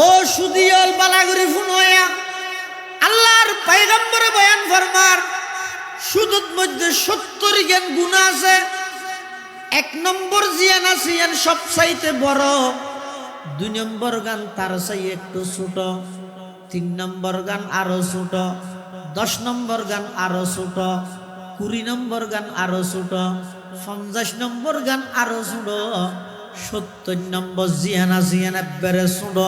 ও সুদিয়ল বালাগুড়ি ফুনয়া আল্লাহর পয়গম্বর বয়ান ফরমার সুদুর মধ্যে 70 জ্ঞান গুনাহ আছে। 1 নম্বর জিয়ান আছে ইয়ান সবচাইতে বড়, 2 নম্বর গান তার চাই একটু ছোট, 3 নম্বর গান আরো ছোট, 10 নম্বর গান আরো ছোট, 20 নম্বর গান আরো ছোট, 50 নম্বর গান আরো ছোট, 70 নম্বর জিয়ান আছে ইয়ান একবারে ছোট,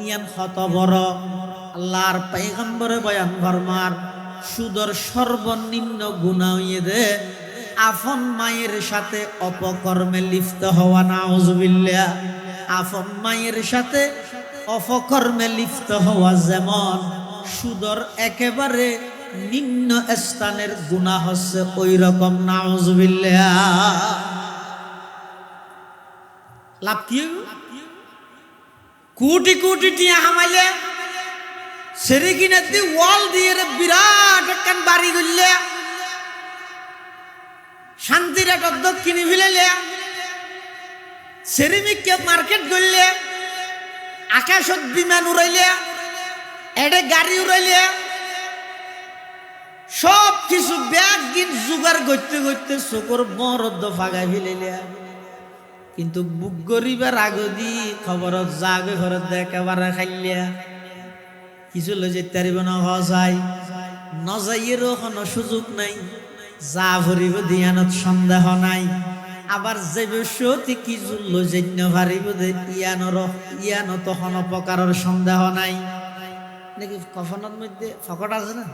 ইয়ান কত বড়। আল্লাহর পয়গম্বরে বয়ান ফরমার সুদর সর্বনিম্ন গুনাহ দে আপন মায়ের সাথে অপকর্মে লিপ্ত হওয়া, নাউজুবিল্লাহ। আপন মায়ের সাথে অপকর্মে লিপ্ত হওয়া যেমন সুদর একেবারে নিম্ন স্থানের গুনাহ হচ্ছে ওই রকম, নাউজুবিল্লাহ। লাভ কি? কোটি কোটি টিয়া হামাইলে সেরে কিনে দি ওয়াল দিয়ে বিরাট একখান বাড়ি করলে, শান্তির একটা উদ্যোগ কিনে ফেলে, সেরিমিককে মার্কেট করলে, আকাশত বিমান উড়াইলে, এডে গাড়ি উড়াইলে, সব কিছু ব্যাগ গিন জোগাড় করতে করতে চোখর বরদ্দ ফাগাই ফেলে, কিন্তু বুক গরিবার আগদি খবরত জাগে ঘরত একেবারে খাইলিয়া কিছু লই যেতে পারিব না, হজাই নজাইয়েরও কোনো সুযোগ নাই, যা ভরিব দিয়ানত সন্দেহ নাই। আবার যে বেশি কিছু লই যেতে পারিব ইয়ানো তো কোনো প্রকারের সন্দেহ নাই। নাকি কফনের মধ্যে ফকট আছে না?